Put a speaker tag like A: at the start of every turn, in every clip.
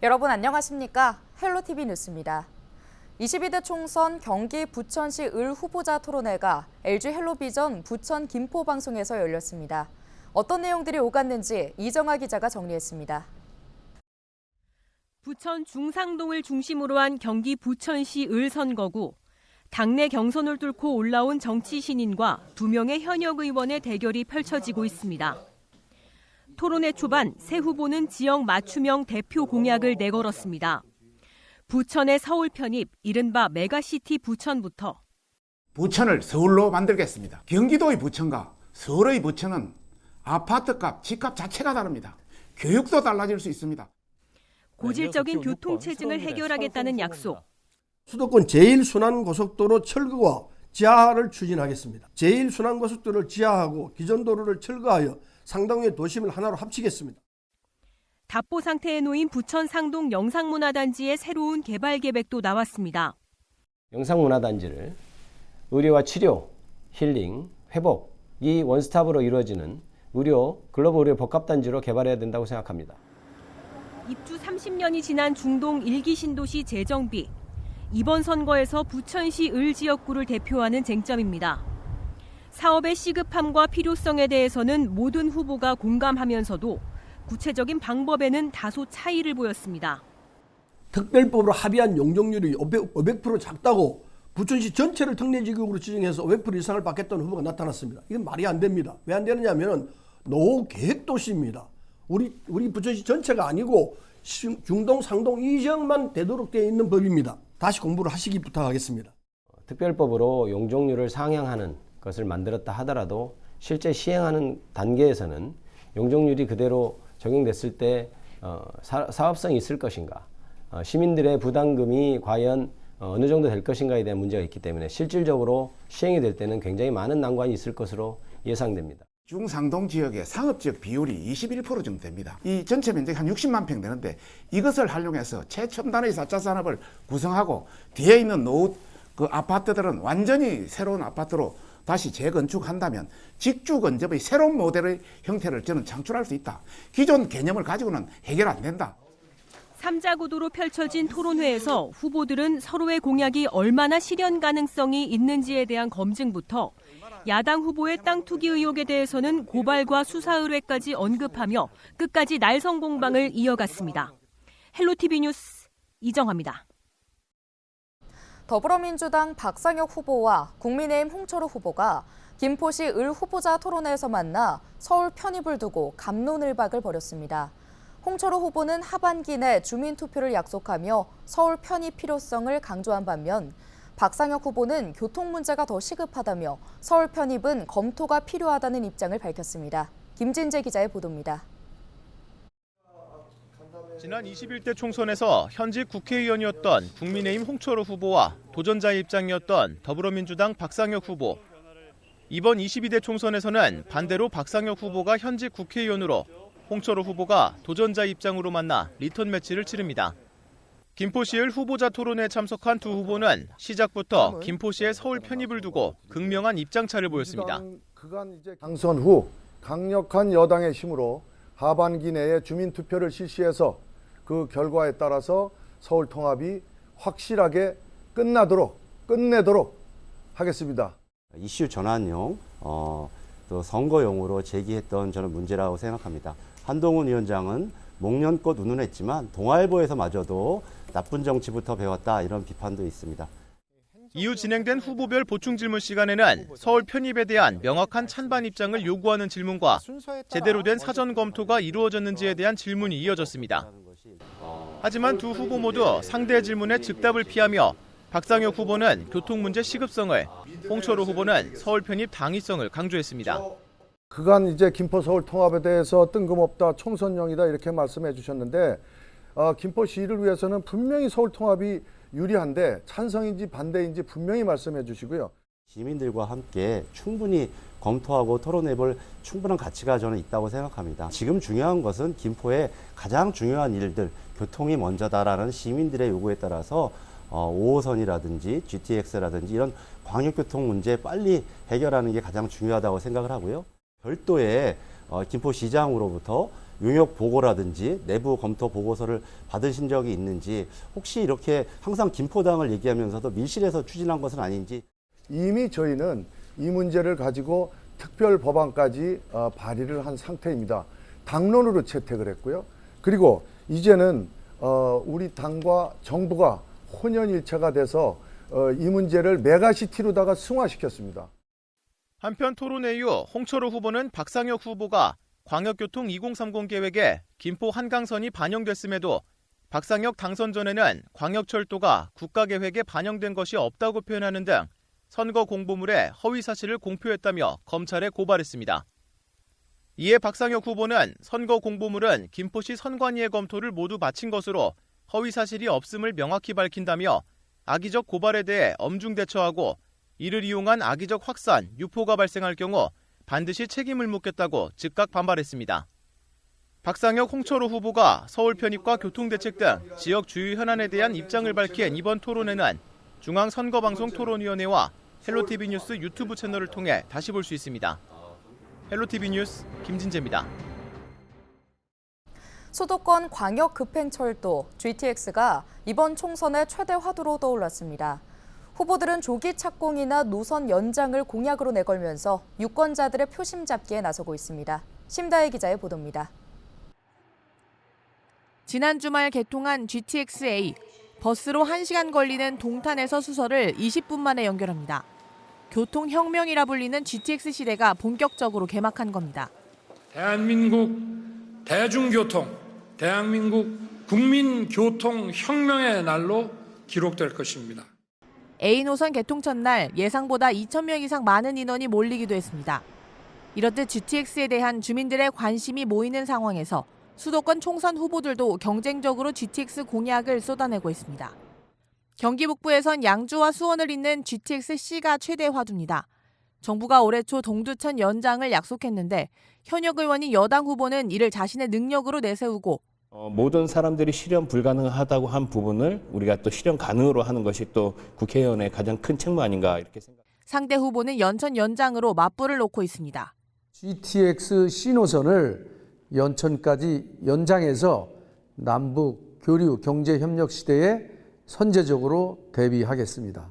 A: 여러분 안녕하십니까? 헬로티비 뉴스입니다. 22대 총선 경기 부천시 을 후보자 토론회가 LG 헬로비전 부천 김포 방송에서 열렸습니다. 어떤 내용들이 오갔는지 이정아 기자가 정리했습니다.
B: 부천 중상동을 중심으로 한 경기 부천시 을 선거구. 당내 경선을 뚫고 올라온 정치 신인과 2명의 현역 의원의 대결이 펼쳐지고 있습니다. 토론회 초반 새 후보는 지역 맞춤형 대표 공약을 내걸었습니다. 부천의 서울 편입, 이른바 메가시티 부천부터
C: 부천을 서울로 만들겠습니다. 경기도의 부천과 서울의 부천은 아파트값, 집값 자체가 다릅니다. 교육도 달라질 수 있습니다.
B: 고질적인 교통체증을 해결하겠다는 약속.
D: 수도권 제1순환고속도로 철거와 지하화를 추진하겠습니다. 제1순환고속도로를 지하하고 기존 도로를 철거하여 상당의 도심을 하나로 합치겠습니다.
B: 답보 상태에 놓인 부천 상동 영상문화단지의 새로운 개발 계획도 나왔습니다.
E: 영상문화단지를 의료와 치료, 힐링, 회복이 원스톱으로 이루어지는 글로벌 의료 복합단지로 개발해야 된다고 생각합니다.
B: 입주 30년이 지난 중동 1기 신도시 재정비. 이번 선거에서 부천시 을 지역구를 대표하는 쟁점입니다. 사업의 시급함과 필요성에 대해서는 모든 후보가 공감하면서도 구체적인 방법에는 다소 차이를 보였습니다.
D: 특별법으로 합의한 용적률이 500% 작다고 부천시 전체를 특례지역으로 지정해서 500% 이상을 받겠다는 후보가 나타났습니다. 이건 말이 안 됩니다. 왜 안 되느냐면 노후 계획 도시입니다. 우리 부천시 전체가 아니고 중동, 상동 이 지역만 되도록 되어 있는 법입니다. 다시 공부를 하시기 부탁하겠습니다.
E: 특별법으로 용적률을 상향하는 것을 만들었다 하더라도 실제 시행하는 단계에서는 용적률이 그대로 적용됐을 때 사업성이 있을 것인가, 시민들의 부담금이 과연 어느 정도 될 것인가에 대한 문제가 있기 때문에 실질적으로 시행이 될 때는 굉장히 많은 난관이 있을 것으로 예상됩니다.
C: 중상동 지역의 상업지역 비율이 21% 정도 됩니다. 이 전체 면적이 한 60만 평 되는데 이것을 활용해서 최첨단의 4차 산업을 구성하고 뒤에 있는 노후 아파트들은 완전히 새로운 아파트로 다시 재건축한다면 직주건접의 새로운 모델의 형태를 저는 창출할 수 있다. 기존 개념을 가지고는 해결 안 된다.
B: 3자 구도로 펼쳐진 토론회에서 후보들은 서로의 공약이 얼마나 실현 가능성이 있는지에 대한 검증부터 야당 후보의 땅 투기 의혹에 대해서는 고발과 수사 의뢰까지 언급하며 끝까지 날선 공방을 이어갔습니다. 헬로티비 뉴스 이정아입니다.
A: 더불어민주당 박상혁 후보와 국민의힘 홍철호 후보가 김포시 을 후보자 토론회에서 만나 서울 편입을 두고 갑론을박을 벌였습니다. 홍철호 후보는 하반기 내 주민투표를 약속하며 서울 편입 필요성을 강조한 반면 박상혁 후보는 교통 문제가 더 시급하다며 서울 편입은 검토가 필요하다는 입장을 밝혔습니다. 김진재 기자의 보도입니다.
F: 지난 21대 총선에서 현직 국회의원이었던 국민의힘 홍철호 후보와 도전자의 입장이었던 더불어민주당 박상혁 후보. 이번 22대 총선에서는 반대로 박상혁 후보가 현직 국회의원으로 홍철호 후보가 도전자 입장으로 만나 리턴 매치를 치릅니다. 김포시을 후보자 토론회에 참석한 두 후보는 시작부터 김포시의 서울 편입을 두고 극명한 입장차를 보였습니다.
G: 당선 후 강력한 여당의 힘으로 하반기 내에 주민투표를 실시해서 그 결과에 따라서 서울 통합이 확실하게 끝내도록 하겠습니다.
H: 이슈 전환용, 또 선거용으로 제기했던 저는 문제라고 생각합니다. 한동훈 위원장은 목련꽃 운운했지만 동아일보에서마저도 나쁜 정치부터 배웠다 이런 비판도 있습니다.
F: 이후 진행된 후보별 보충 질문 시간에는 서울 편입에 대한 명확한 찬반 입장을 요구하는 질문과 제대로 된 사전 검토가 이루어졌는지에 대한 질문이 이어졌습니다. 하지만 두 후보 모두 상대 질문에 즉답을 피하며 박상혁 후보는 교통 문제 시급성을, 홍철호 후보는 서울 편입 당위성을 강조했습니다.
G: 그간 이제 김포 서울 통합에 대해서 뜬금없다, 총선용이다 이렇게 말씀해 주셨는데 김포시를 위해서는 분명히 서울 통합이 유리한데 찬성인지 반대인지 분명히 말씀해 주시고요.
H: 시민들과 함께 충분히 검토하고 토론해볼 충분한 가치가 저는 있다고 생각합니다. 지금 중요한 것은 김포의 가장 중요한 일들, 교통이 먼저다라는 시민들의 요구에 따라서 5호선이라든지 GTX라든지 이런 광역교통 문제 빨리 해결하는 게 가장 중요하다고 생각을 하고요. 별도의 김포시장으로부터 용역 보고라든지 내부 검토 보고서를 받으신 적이 있는지, 혹시 이렇게 항상 김포당을 얘기하면서도 밀실에서 추진한 것은 아닌지.
G: 이미 저희는 이 문제를 가지고 특별 법안까지 발의를 한 상태입니다. 당론으로 채택을 했고요. 그리고 이제는 우리 당과 정부가 혼연일체가 돼서 이 문제를 메가시티로다가 승화시켰습니다.
F: 한편 토론회 이후 홍철호 후보는 박상혁 후보가 광역교통 2030 계획에 김포 한강선이 반영됐음에도 박상혁 당선 전에는 광역철도가 국가계획에 반영된 것이 없다고 표현하는 등 선거 공보물에 허위 사실을 공표했다며 검찰에 고발했습니다. 이에 박상혁 후보는 선거 공보물은 김포시 선관위의 검토를 모두 마친 것으로 허위 사실이 없음을 명확히 밝힌다며 악의적 고발에 대해 엄중 대처하고 이를 이용한 악의적 확산, 유포가 발생할 경우 반드시 책임을 묻겠다고 즉각 반발했습니다. 박상혁, 홍철호 후보가 서울 편입과 교통대책 등 지역 주요 현안에 대한 입장을 밝힌 이번 토론회는 중앙선거방송토론위원회와 헬로티비 뉴스 유튜브 채널을 통해 다시 볼 수 있습니다. 헬로티비 뉴스 김진재입니다.
A: 수도권 광역급행철도 GTX가 이번 총선의 최대 화두로 떠올랐습니다. 후보들은 조기 착공이나 노선 연장을 공약으로 내걸면서 유권자들의 표심 잡기에 나서고 있습니다. 심다혜 기자의 보도입니다.
I: 지난 주말 개통한 GTX-A, 버스로 1시간 걸리는 동탄에서 수서를 20분 만에 연결합니다. 교통혁명이라 불리는 GTX 시대가 본격적으로 개막한 겁니다.
J: 대한민국 대중교통, 대한민국 국민교통혁명의 날로 기록될 것입니다.
I: A 노선 개통 첫날 예상보다 2,000명 이상 많은 인원이 몰리기도 했습니다. 이렇듯 GTX에 대한 주민들의 관심이 모이는 상황에서 수도권 총선 후보들도 경쟁적으로 GTX 공약을 쏟아내고 있습니다. 경기 북부에선 양주와 수원을 잇는 GTX-C가 최대 화두입니다. 정부가 올해 초 동두천 연장을 약속했는데 현역 의원이 여당 후보는 이를 자신의 능력으로 내세우고
K: 모든 사람들이 실현 불가능하다고 한 부분을 우리가 또 실현 가능으로 하는 것이 또 국회의원의 가장 큰 책무 아닌가 이렇게 생각합니다.
I: 상대 후보는 연천 연장으로 맞불을 놓고 있습니다.
L: GTX-C 노선을 연천까지 연장해서 남북 교류 경제 협력 시대에 선제적으로 대비하겠습니다.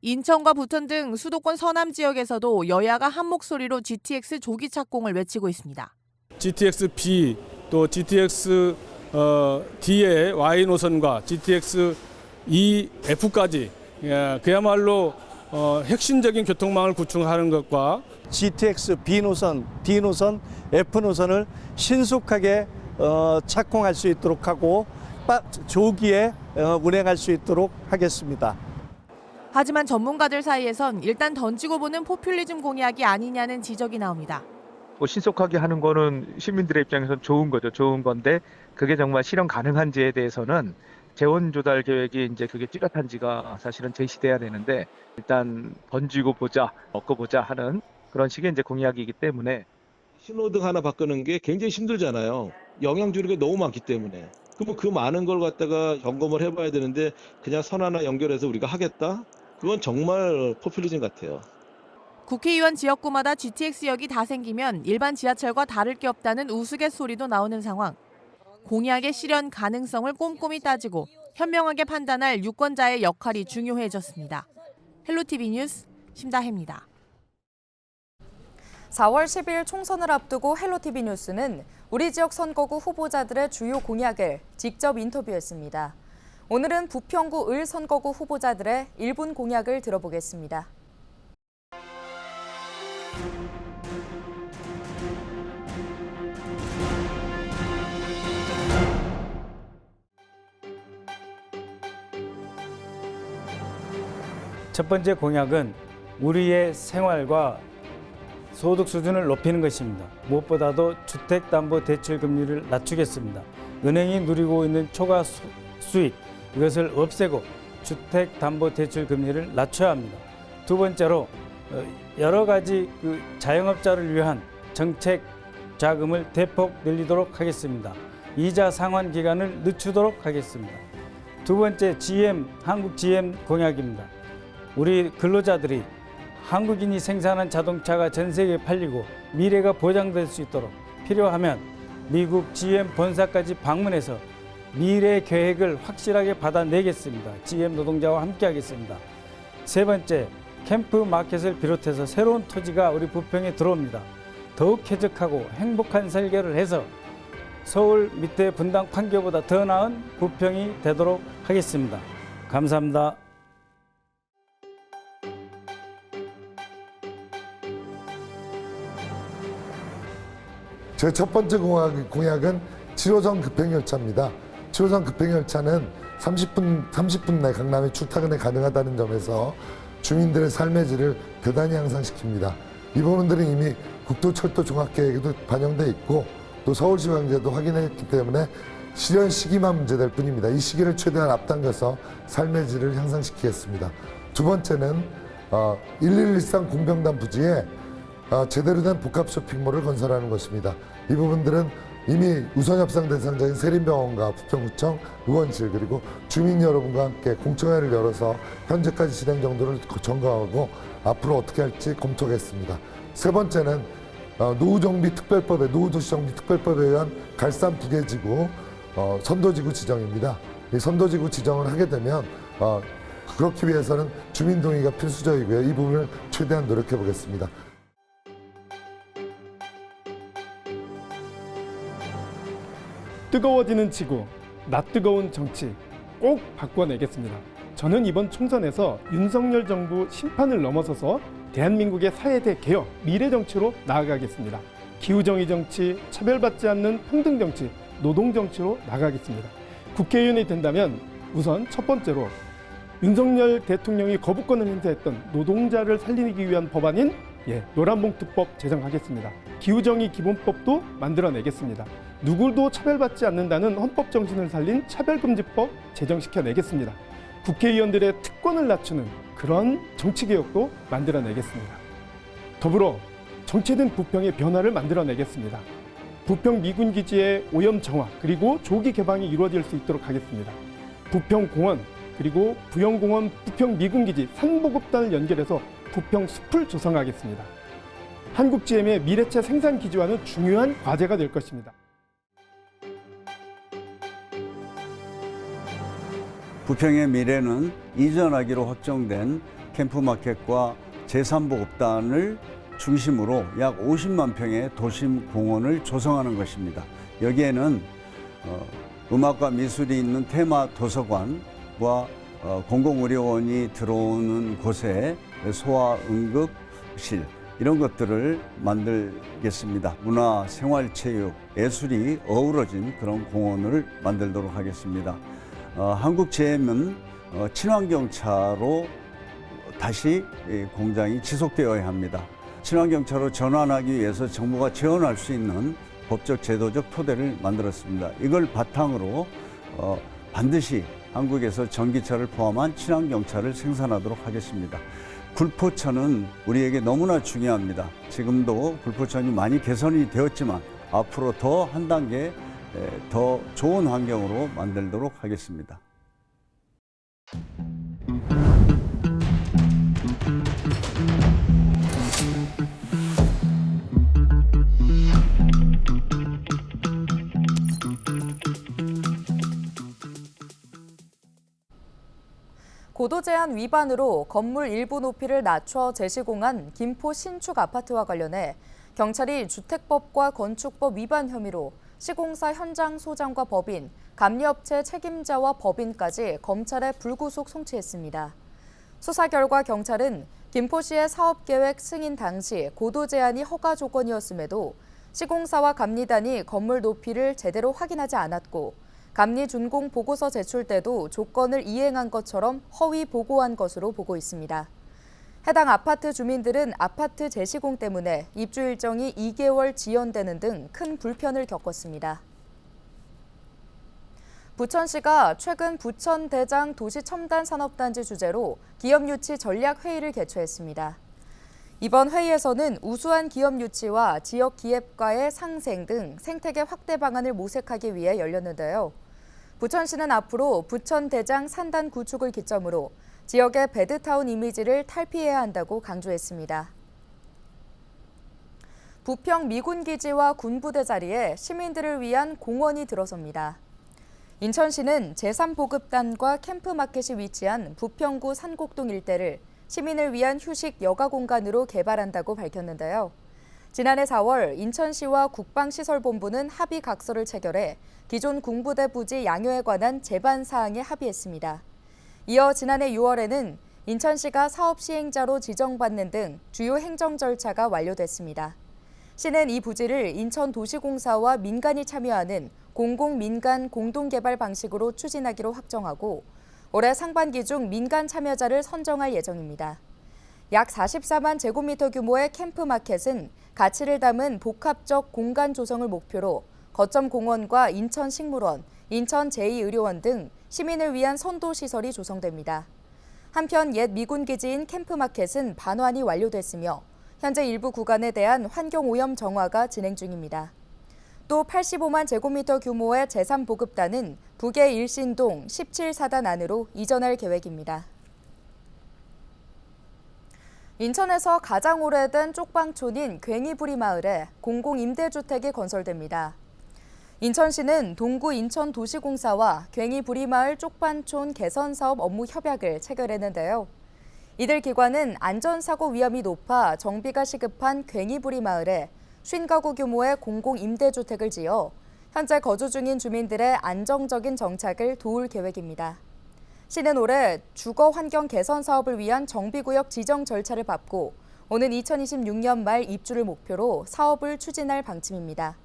I: 인천과 부천 등 수도권 서남 지역에서도 여야가 한 목소리로 GTX 조기 착공을 외치고 있습니다.
M: GTX-B 또 GTX-D의 Y 노선과 GTX-E-F까지 그야말로 핵심적인 교통망을 구축하는 것과
N: GTX-B 노선, D 노선, F 노선을 신속하게 착공할 수 있도록 하고 조기에 운행할 수 있도록 하겠습니다.
I: 하지만 전문가들 사이에선 일단 던지고 보는 포퓰리즘 공약이 아니냐는 지적이 나옵니다.
O: 신속하게 하는 거는 시민들의 입장에서는 좋은 거죠. 좋은 건데 그게 정말 실현 가능한지에 대해서는 재원 조달 계획이 이제 그게 뚜렷한지가 사실은 제시돼야 되는데 일단 던지고 보자, 얻고 보자 하는 그런 식의 이제 공약이기 때문에
P: 신호등 하나 바꾸는 게 굉장히 힘들잖아요. 영향 주는 게 너무 많기 때문에. 그럼 그 많은 걸 갖다가 점검을 해봐야 되는데 그냥 선 하나 연결해서 우리가 하겠다? 그건 정말 포퓰리즘 같아요.
I: 국회의원 지역구마다 GTX역이 다 생기면 일반 지하철과 다를 게 없다는 우스갯소리도 나오는 상황. 공약의 실현 가능성을 꼼꼼히 따지고 현명하게 판단할 유권자의 역할이 중요해졌습니다. 헬로티비 뉴스 심다혜입니다.
A: 4월 10일 총선을 앞두고 헬로티비 뉴스는 우리 지역 선거구 후보자들의 주요 공약을 직접 인터뷰했습니다. 오늘은 부평구 을 선거구 후보자들의 1분 공약을 들어보겠습니다.
Q: 첫 번째 공약은 우리의 생활과 소득 수준을 높이는 것입니다. 무엇보다도 주택담보대출금리를 낮추겠습니다. 은행이 누리고 있는 초과 수익, 이것을 없애고 주택담보대출금리를 낮춰야 합니다. 두 번째로 여러 가지 자영업자를 위한 정책 자금을 대폭 늘리도록 하겠습니다. 이자 상환 기간을 늦추도록 하겠습니다. 두 번째 한국 GM 공약입니다. 우리 근로자들이 한국인이 생산한 자동차가 전 세계에 팔리고 미래가 보장될 수 있도록 필요하면 미국 GM 본사까지 방문해서 미래 계획을 확실하게 받아내겠습니다. GM 노동자와 함께하겠습니다. 세 번째, 캠프 마켓을 비롯해서 새로운 토지가 우리 부평에 들어옵니다. 더욱 쾌적하고 행복한 설계를 해서 서울 밑에 분당 판교보다 더 나은 부평이 되도록 하겠습니다. 감사합니다.
R: 제 첫 번째 공약은 7호선 급행열차입니다. 7호선 급행열차는 30분 내 강남에 출퇴근이 가능하다는 점에서 주민들의 삶의 질을 대단히 향상시킵니다. 이 부분들은 이미 국도철도 종합계획에도 반영돼 있고 또 서울시황제도 확인했기 때문에 실현 시기만 문제될 뿐입니다. 이 시기를 최대한 앞당겨서 삶의 질을 향상시키겠습니다. 두 번째는 1113 공병단 부지에 제대로 된 복합 쇼핑몰을 건설하는 것입니다. 이 부분들은 이미 우선협상 대상자인 세린병원과 부평구청, 의원실 그리고 주민 여러분과 함께 공청회를 열어서 현재까지 진행 정도를 점검하고 앞으로 어떻게 할지 검토하겠습니다. 세 번째는 노후도시정비 특별법에 의한 갈산 부계지구 선도지구 지정입니다. 이 선도지구 지정을 하게 되면 그렇기 위해서는 주민 동의가 필수적이고요. 이 부분을 최대한 노력해 보겠습니다.
S: 뜨거워지는 지구, 낯뜨거운 정치 꼭 바꿔내겠습니다. 저는 이번 총선에서 윤석열 정부 심판을 넘어서서 대한민국의 사회대 개혁, 미래 정치로 나아가겠습니다. 기후정의 정치, 차별받지 않는 평등 정치, 노동 정치로 나아가겠습니다. 국회의원이 된다면 우선 첫 번째로 윤석열 대통령이 거부권을 행사했던 노동자를 살리기 위한 법안인 노란봉투법 제정하겠습니다. 기후정의 기본법도 만들어내겠습니다. 누구도 차별받지 않는다는 헌법 정신을 살린 차별금지법 제정시켜내겠습니다. 국회의원들의 특권을 낮추는 그런 정치개혁도 만들어내겠습니다. 더불어 정체된 부평의 변화를 만들어내겠습니다. 부평 미군기지의 오염 정화 그리고 조기 개방이 이루어질 수 있도록 하겠습니다. 부평공원 그리고 부영공원 부평 미군기지 산보급단을 연결해서 부평 숲을 조성하겠습니다. 한국GM의 미래차 생산 기지화는 중요한 과제가 될 것입니다.
T: 부평의 미래는 이전하기로 확정된 캠프마켓과 제3보급단을 중심으로 약 50만 평의 도심 공원을 조성하는 것입니다. 여기에는 음악과 미술이 있는 테마 도서관과 공공의료원이 들어오는 곳에 소아응급실 이런 것들을 만들겠습니다. 문화, 생활체육, 예술이 어우러진 그런 공원을 만들도록 하겠습니다. 한국GM은 친환경차로 다시 공장이 지속되어야 합니다. 친환경차로 전환하기 위해서 정부가 지원할 수 있는 법적 제도적 토대를 만들었습니다. 이걸 바탕으로 반드시 한국에서 전기차를 포함한 친환경차를 생산하도록 하겠습니다. 굴포천은 우리에게 너무나 중요합니다. 지금도 굴포천이 많이 개선이 되었지만 앞으로 더 한 단계 더 좋은 환경으로 만들도록 하겠습니다.
A: 고도 제한 위반으로 건물 일부 높이를 낮춰 재시공한 김포 신축 아파트와 관련해 경찰이 주택법과 건축법 위반 혐의로 시공사 현장 소장과 법인, 감리업체 책임자와 법인까지 검찰에 불구속 송치했습니다. 수사 결과 경찰은 김포시의 사업계획 승인 당시 고도 제한이 허가 조건이었음에도 시공사와 감리단이 건물 높이를 제대로 확인하지 않았고 감리 준공 보고서 제출 때도 조건을 이행한 것처럼 허위 보고한 것으로 보고 있습니다. 해당 아파트 주민들은 아파트 재시공 때문에 입주 일정이 2개월 지연되는 등 큰 불편을 겪었습니다. 부천시가 최근 부천 대장 도시첨단산업단지 주제로 기업유치 전략회의를 개최했습니다. 이번 회의에서는 우수한 기업 유치와 지역 기업과의 상생 등 생태계 확대 방안을 모색하기 위해 열렸는데요. 부천시는 앞으로 부천 대장 산단 구축을 기점으로 지역의 배드타운 이미지를 탈피해야 한다고 강조했습니다. 부평 미군기지와 군부대 자리에 시민들을 위한 공원이 들어섭니다. 인천시는 제3보급단과 캠프마켓이 위치한 부평구 산곡동 일대를 시민을 위한 휴식 여가 공간으로 개발한다고 밝혔는데요. 지난해 4월 인천시와 국방시설본부는 합의 각서를 체결해 기존 군부대 부지 양효에 관한 제반 사항에 합의했습니다. 이어 지난해 6월에는 인천시가 사업 시행자로 지정받는 등 주요 행정 절차가 완료됐습니다. 시는 이 부지를 인천도시공사와 민간이 참여하는 공공민간 공동개발 방식으로 추진하기로 확정하고 올해 상반기 중 민간 참여자를 선정할 예정입니다. 약 44만 제곱미터 규모의 캠프마켓은 가치를 담은 복합적 공간 조성을 목표로 거점 공원과 인천식물원, 인천 제2의료원 등 시민을 위한 선도시설이 조성됩니다. 한편 옛 미군기지인 캠프마켓은 반환이 완료됐으며 현재 일부 구간에 대한 환경오염 정화가 진행 중입니다. 또 85만 제곱미터 규모의 제3보급단은 북의 일신동 17사단 안으로 이전할 계획입니다. 인천에서 가장 오래된 쪽방촌인 괭이부리 마을에 공공임대주택이 건설됩니다. 인천시는 동구 인천도시공사와 괭이부리 마을 쪽방촌 개선 사업 업무 협약을 체결했는데요. 이들 기관은 안전사고 위험이 높아 정비가 시급한 괭이부리 마을에 50가구 규모의 공공임대주택을 지어 현재 거주 중인 주민들의 안정적인 정착을 도울 계획입니다. 시는 올해 주거 환경 개선 사업을 위한 정비구역 지정 절차를 밟고 오는 2026년 말 입주를 목표로 사업을 추진할 방침입니다.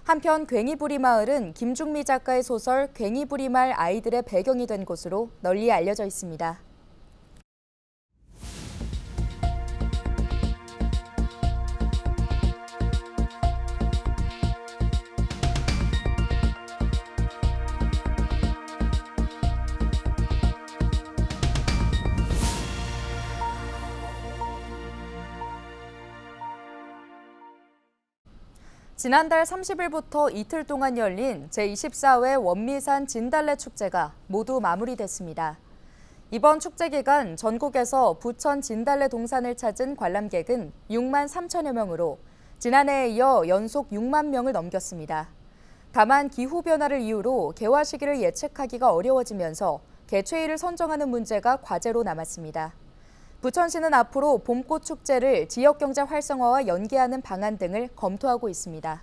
A: 한편 괭이부리 마을은 김중미 작가의 소설 괭이부리 말 아이들의 배경이 된 곳으로 널리 알려져 있습니다. 지난달 30일부터 이틀 동안 열린 제24회 원미산 진달래 축제가 모두 마무리됐습니다. 이번 축제 기간 전국에서 부천 진달래 동산을 찾은 관람객은 6만 3천여 명으로 지난해에 이어 연속 6만 명을 넘겼습니다. 다만 기후변화를 이유로 개화 시기를 예측하기가 어려워지면서 개최일을 선정하는 문제가 과제로 남았습니다. 부천시는 앞으로 봄꽃 축제를 지역경제 활성화와 연계하는 방안 등을 검토하고 있습니다.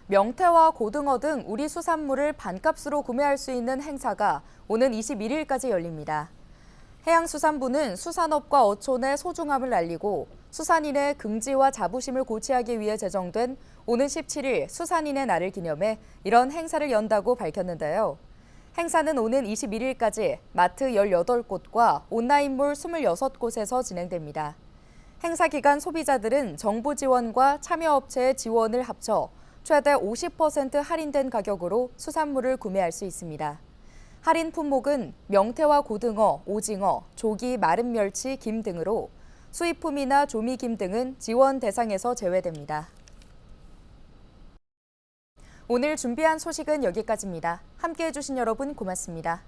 A: 명태와 고등어 등 우리 수산물을 반값으로 구매할 수 있는 행사가 오는 21일까지 열립니다. 해양수산부는 수산업과 어촌의 소중함을 알리고 수산인의 긍지와 자부심을 고취하기 위해 제정된 오는 17일 수산인의 날을 기념해 이런 행사를 연다고 밝혔는데요. 행사는 오는 21일까지 마트 18곳과 온라인몰 26곳에서 진행됩니다. 행사 기간 소비자들은 정부 지원과 참여업체의 지원을 합쳐 최대 50% 할인된 가격으로 수산물을 구매할 수 있습니다. 할인 품목은 명태와 고등어, 오징어, 조기, 마른 멸치, 김 등으로 수입품이나 조미김 등은 지원 대상에서 제외됩니다. 오늘 준비한 소식은 여기까지입니다. 함께해 주신 여러분 고맙습니다.